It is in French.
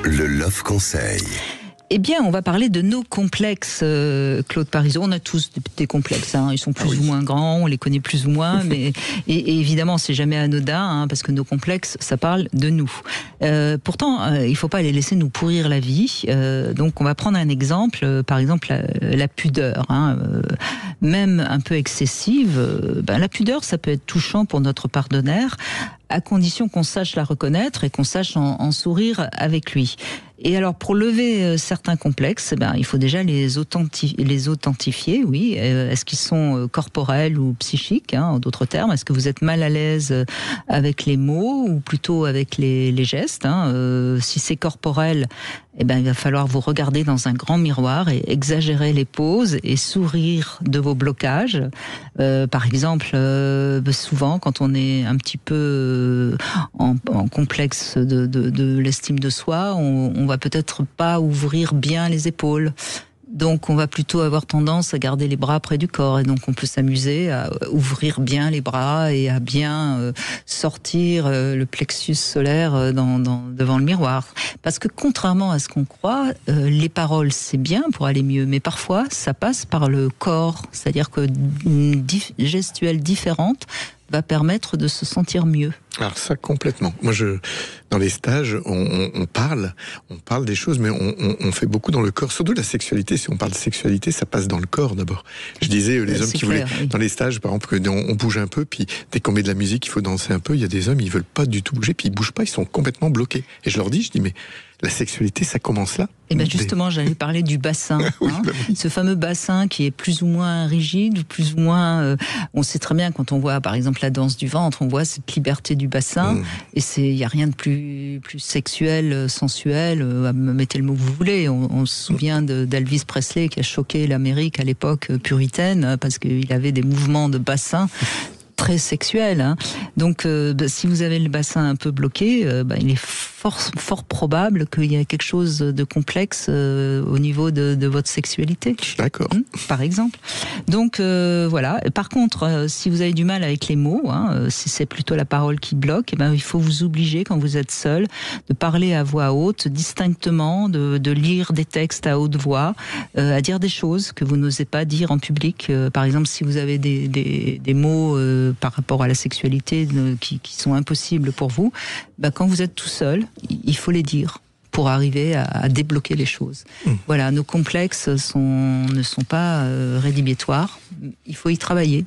Le Love Conseil. Eh bien, on va parler de nos complexes, Claude Parisot. On a tous des complexes, hein. Ils sont plus ou moins grands, on les connaît plus ou moins, mais et évidemment, c'est jamais anodin, hein, parce que nos complexes, ça parle de nous. Pourtant, il faut pas les laisser nous pourrir la vie. Donc, on va prendre un exemple, par exemple la pudeur, hein, même un peu excessive. La pudeur, ça peut être touchant pour notre partenaire, à condition qu'on sache la reconnaître et qu'on sache en sourire avec lui. Et alors, pour lever certains complexes, il faut déjà les authentifier, oui. Est-ce qu'ils sont corporels ou psychiques, hein, en d'autres termes? Est-ce que vous êtes mal à l'aise avec les mots ou plutôt avec les gestes, hein? Si c'est corporel, il va falloir vous regarder dans un grand miroir et exagérer les poses et sourire de vos blocages. Par exemple, souvent, quand on est un petit peu en complexe de l'estime de soi, on va peut-être pas ouvrir bien les épaules. Donc, on va plutôt avoir tendance à garder les bras près du corps. Et donc, on peut s'amuser à ouvrir bien les bras et à bien sortir le plexus solaire devant le miroir. Parce que contrairement à ce qu'on croit, les paroles, c'est bien pour aller mieux. Mais parfois, ça passe par le corps. C'est-à-dire qu'une gestuelle différente va permettre de se sentir mieux. Alors ça, complètement. Moi, dans les stages, on parle des choses, mais on fait beaucoup dans le corps. Surtout la sexualité. Si on parle de sexualité, ça passe dans le corps d'abord. Je disais, les hommes qui voulaient, dans les stages, par exemple, on bouge un peu, puis dès qu'on met de la musique, il faut danser un peu. Il y a des hommes, ils veulent pas du tout bouger, puis ils bougent pas, ils sont complètement bloqués. Et je dis, mais la sexualité, ça commence là. Et justement, j'allais parler du bassin. Ce fameux bassin qui est plus ou moins rigide, ou plus ou moins... on sait très bien, quand on voit, par exemple, la danse du ventre, on voit cette liberté du bassin. Et il n'y a rien de plus sexuel, sensuel. Mettez le mot que vous voulez. On se souvient d'Elvis Presley qui a choqué l'Amérique à l'époque puritaine, parce qu'il avait des mouvements de bassin très sexuel, hein. Donc, si vous avez le bassin un peu bloqué, il est fort probable qu'il y ait quelque chose de complexe au niveau de votre sexualité. D'accord. Par exemple. Donc, voilà. Par contre, si vous avez du mal avec les mots, si c'est plutôt la parole qui bloque, il faut vous obliger, quand vous êtes seul, de parler à voix haute, distinctement, de lire des textes à haute voix, à dire des choses que vous n'osez pas dire en public. Par exemple, si vous avez des mots par rapport à la sexualité qui sont impossibles pour vous, quand vous êtes tout seul, il faut les dire pour arriver à débloquer les choses. Voilà, nos complexes ne sont pas rédhibitoires, il faut y travailler.